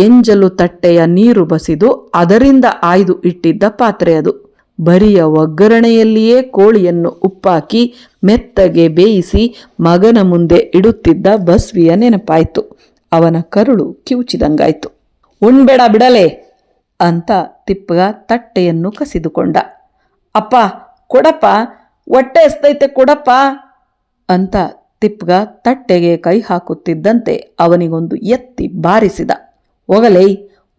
ಎಂಜಲು ತಟ್ಟೆಯ ನೀರು ಬಸಿದು ಅದರಿಂದ ಆಯ್ದು ಇಟ್ಟಿದ್ದ ಪಾತ್ರೆ ಅದು. ಬರಿಯ ಒಗ್ಗರಣೆಯಲ್ಲಿಯೇ ಕೋಳಿಯನ್ನು ಉಪ್ಪಾಕಿ ಮೆತ್ತಗೆ ಬೇಯಿಸಿ ಮಗನ ಮುಂದೆ ಇಡುತ್ತಿದ್ದ ಬಸ್ವಿಯ ನೆನಪಾಯಿತು. ಅವನ ಕರುಳು ಕಿವುಚಿದಂಗಾಯ್ತು. ಉಣ್ಬೇಡ ಬಿಡಲೇ ಅಂತ ತಿಪ್ಪಗ ತಟ್ಟೆಯನ್ನು ಕಸಿದುಕೊಂಡ. ಅಪ್ಪ ಕೊಡಪ್ಪ, ಹೊಟ್ಟೆ ಎಸ್ತೈತೆ ಕೊಡಪ್ಪ ಅಂತ ತಿಪ್ಪಗ ತಟ್ಟೆಗೆ ಕೈ ಹಾಕುತ್ತಿದ್ದಂತೆ ಅವನಿಗೊಂದು ಎತ್ತಿ ಬಾರಿಸಿದ. ಹೋಗಲೇ,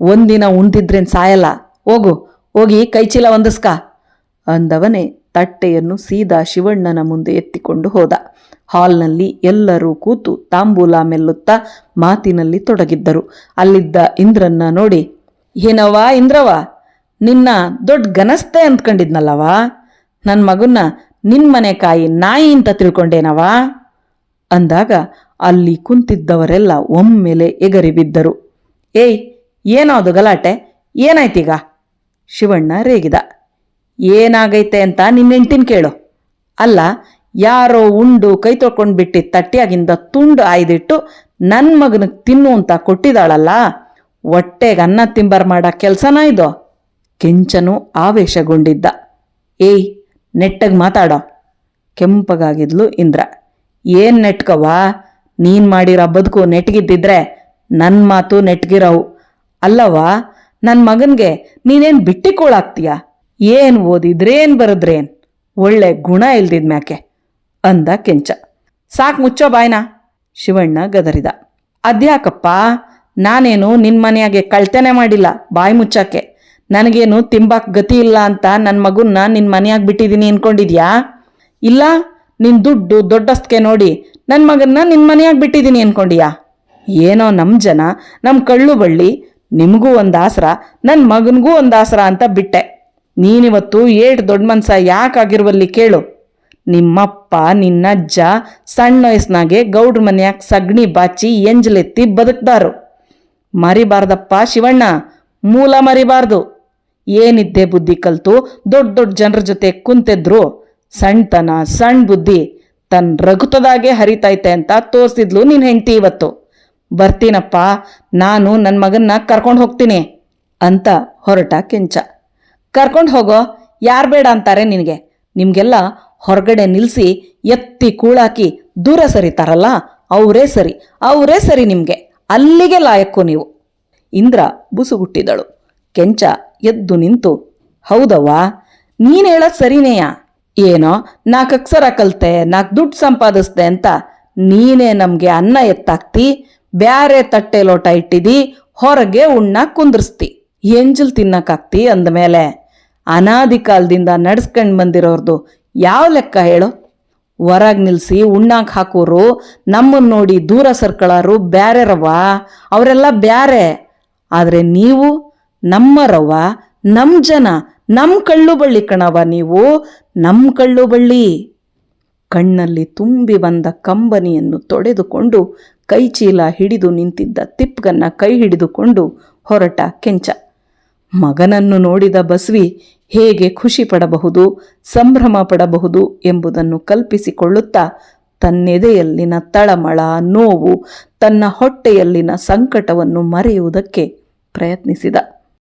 ಒಂದಿನ ಉಣ್ದಿದ್ರೇನ್ ಸಾಯಲ್ಲ, ಹೋಗಿ ಕೈಚೀಲ ಒಂದಿಸ್ಕ ಅಂದವನೇ ತಟ್ಟೆಯನ್ನು ಸೀದಾ ಶಿವಣ್ಣನ ಮುಂದೆ ಎತ್ತಿಕೊಂಡು ಹೋದ. ಹಾಲ್ನಲ್ಲಿ ಎಲ್ಲರೂ ಕೂತು ತಾಂಬೂಲ ಮೆಲ್ಲುತ್ತಾ ಮಾತಿನಲ್ಲಿ ತೊಡಗಿದ್ದರು. ಅಲ್ಲಿದ್ದ ಇಂದ್ರನ್ನ ನೋಡಿ, ಏನವ್ವ ಇಂದ್ರವ, ನಿನ್ನ ದೊಡ್ಡ ಗನಸ್ತೆ ಅಂದ್ಕೊಂಡಿದ್ನಲ್ಲವ, ನನ್ನ ಮಗನ್ನ ನಿನ್ಮನೆ ಕಾಯಿ ನಾಯಿ ಅಂತ ತಿಳ್ಕೊಂಡೇನವ ಅಂದಾಗ ಅಲ್ಲಿ ಕುಂತಿದ್ದವರೆಲ್ಲ ಒಮ್ಮೆಲೆ ಎಗರಿ ಬಿದ್ದರು. ಏಯ್, ಏನದು ಗಲಾಟೆ, ಏನಾಯ್ತೀಗ? ಶಿವಣ್ಣ ರೇಗಿದ. ಏನಾಗೈತೆ ಅಂತ ನಿನ್ನ ಹೆಂಡ್ತಿನ ಕೇಳು. ಅಲ್ಲ, ಯಾರೋ ಉಂಡು ಕೈ ತೊಳ್ಕೊಂಡು ಬಿಟ್ಟಿದ್ದ ತಟ್ಟಿಯಾಗಿಂದ ತುಂಡು ಆಯ್ದಿಟ್ಟು ನನ್ನ ಮಗನಿಗೆ ತಿನ್ನು ಅಂತ ಕೊಟ್ಟಿದ್ದಾಳಲ್ಲ, ಹೊಟ್ಟೆಗೆ ಅನ್ನ ತಿಂಬರ್ ಮಾಡ ಕೆಲಸನ ಇದು? ಕೆಂಚನು ಆವೇಶಗೊಂಡಿದ್ದ. ಏಯ್, ನೆಟ್ಟಗೆ ಮಾತಾಡೋ. ಕೆಂಪಗಾಗಿದ್ಲು ಇಂದ್ರ. ಏನ್ ನೆಟ್ಕವ್ವ, ನೀನ್ ಮಾಡಿರೋ ಬದುಕು ನೆಟ್ಗಿದ್ದಿದ್ರೆ ನನ್ನ ಮಾತು ನೆಟ್ಗಿರವು. ಅಲ್ಲವ್ವ, ನನ್ನ ಮಗನ್ಗೆ ನೀನೇನು ಬಿಟ್ಟಿಕೋಳಾಗ್ತೀಯ? ಏನು ಓದಿದ್ರೇನ್ ಬರದ್ರೇನ್, ಒಳ್ಳೆ ಗುಣ ಇಲ್ದಿದ್ಮ್ಯಾಕೆ ಅಂದ ಕೆಂಚ. ಸಾಕು ಮುಚ್ಚೋ ಬಾಯ್ನ, ಶಿವಣ್ಣ ಗದರಿದ. ಅದ್ಯಾಕಪ್ಪ, ನಾನೇನು ನಿನ್ನ ಮನೆಯಾಗೆ ಕಳ್ತನೆ ಮಾಡಿಲ್ಲ ಬಾಯಿ ಮುಚ್ಚಾಕೆ. ನನಗೇನು ತಿಂಬಾಕ್ ಗತಿ ಇಲ್ಲ ಅಂತ ನನ್ನ ಮಗುನ್ನ ನಿನ್ನ ಮನೆಯಾಗ ಬಿಟ್ಟಿದ್ದೀನಿ ಅನ್ಕೊಂಡಿದ್ಯಾ? ಇಲ್ಲ, ನಿನ್ನ ದುಡ್ಡು ದೊಡ್ಡಸ್ಕೆ ನೋಡಿ ನನ್ನ ಮಗನ್ನ ನಿನ್ನ ಮನೆಯಾಗ ಬಿಟ್ಟಿದ್ದೀನಿ ಅನ್ಕೊಂಡಿಯಾ? ಏನೋ ನಮ್ಮ ಜನ, ನಮ್ಮ ಕಳ್ಳು ಬಳ್ಳಿ, ನಿಮಗೂ ಒಂದು ಆಸರ, ನನ್ನ ಮಗನಿಗೂ ಒಂದು ಆಸರ ಅಂತ ಬಿಟ್ಟೆ. ನೀನಿವತ್ತು ಏಟ್ ದೊಡ್ಡ ಮನ್ಸ ಯಾಕಾಗಿರುವಲ್ಲಿ ಕೇಳು. ನಿಮ್ಮಪ್ಪ ನಿನ್ನಜ್ಜ ಸಣ್ಣ ವಯಸ್ಸಿನಾಗೆ ಗೌಡ್ರ ಮನೆಯಾಗ ಸಗಣಿ ಬಾಚಿ ಎಂಜಲೆತ್ತಿ ಬದುಕ್ದಾರು. ಮರಿಬಾರ್ದಪ್ಪ ಶಿವಣ್ಣ, ಮೂಲ ಮರಿಬಾರ್ದು. ಏನಿದ್ದೆ ಬುದ್ಧಿ ಕಲ್ತು ದೊಡ್ಡ ದೊಡ್ಡ ಜನರ ಜೊತೆ ಕುಂತಿದ್ರು, ಸಣ್ಣತನ ಸಣ್ಣ ಬುದ್ಧಿ ತನ್ನ ರಘುತದಾಗೆ ಹರಿತೈತೆ ಅಂತ ತೋರಿಸಿದ್ಲು ನಿನ್ನ ಹೆಂಡತಿ. ಇವತ್ತು ಬರ್ತೀನಪ್ಪ, ನಾನು ನನ್ನ ಮಗನ್ನ ಕರ್ಕೊಂಡು ಹೋಗ್ತೀನಿ ಅಂತ ಹೊರಟ ಕೆಂಚ. ಕರ್ಕೊಂಡು ಹೋಗೋ, ಯಾರು ಬೇಡ ಅಂತಾರೆ ನಿನಗೆ? ನಿಮಗೆಲ್ಲ ಹೊರಗಡೆ ನಿಲ್ಲಿಸಿ ಎತ್ತಿ ಕೂಳಾಕಿ ದೂರ ಸರಿತಾರಲ್ಲ, ಅವರೇ ಸರಿ ನಿಮಗೆ. ಅಲ್ಲಿಗೆ ಲಾಯಕ್ಕು ನೀವು. ಇಂದ್ರ ಬುಸುಗುಟ್ಟಿದಳು. ಕೆಂಚ ಎದ್ದು ನಿಂತು, ಹೌದವ್ವ, ನೀನು ಹೇಳೋದು ಸರಿನೇಯ. ಏನೋ 4 ಅಕ್ಷರ ಕಲ್ತೆ, 4 ದುಡ್ಡು ಸಂಪಾದಿಸ್ದೆ ಅಂತ ನೀನೇ ನಮಗೆ ಅನ್ನ ಎತ್ತಾಕ್ತಿ, ಬ್ಯಾರೆ ತಟ್ಟೆ ಲೋಟ ಇಟ್ಟಿದಿ, ಹೊರಗೆ ಉಣ್ಣಾಕ್ ಕುಂದ್ರಿಸ್ತಿ, ಎಂಜಲ್ ತಿನ್ನಕ್ಕಾಗ್ತಿ ಅಂದಮೇಲೆ ಅನಾದಿ ಕಾಲದಿಂದ ನಡ್ಸ್ಕೊಂಡು ಬಂದಿರೋರ್ದು ಯಾವ ಲೆಕ್ಕ ಹೇಳು? ಹೊರಗೆ ನಿಲ್ಲಿಸಿ ಉಣ್ಣಾಕ್ ಹಾಕೋರು, ನಮ್ಮನ್ನು ನೋಡಿ ದೂರ ಸರ್ಕಳಾರು ಬ್ಯಾರೆರವ್ವ, ಅವರೆಲ್ಲ ಬ್ಯಾರೆ. ಆದರೆ ನೀವು ನಮ್ಮರವ್ವ, ನಮ್ಮ ಜನ, ನಮ್ಮ ಕಳ್ಳು ಬಳ್ಳಿ ಕಣವ ನೀವು, ನಮ್ಮ ಕಳ್ಳು ಬಳ್ಳಿ. ಕಣ್ಣಲ್ಲಿ ತುಂಬಿ ಬಂದ ಕಂಬನಿಯನ್ನು ತೊಡೆದುಕೊಂಡು ಕೈಚೀಲ ಹಿಡಿದು ನಿಂತಿದ್ದ ತಿಪ್ಪಗನ್ನ ಕೈ ಹಿಡಿದುಕೊಂಡು ಹೊರಟ ಕೆಂಚ. ಮಗನನ್ನು ನೋಡಿದ ಬಸ್ವಿ ಹೇಗೆ ಖುಷಿ ಪಡಬಹುದು, ಸಂಭ್ರಮ ಪಡಬಹುದು ಎಂಬುದನ್ನು ಕಲ್ಪಿಸಿಕೊಳ್ಳುತ್ತಾ ತನ್ನೆದೆಯಲ್ಲಿನ ತಳಮಳ, ನೋವು, ತನ್ನ ಹೊಟ್ಟೆಯಲ್ಲಿನ ಸಂಕಟವನ್ನು ಮರೆಯುವುದಕ್ಕೆ ಪ್ರಯತ್ನಿಸಿದ.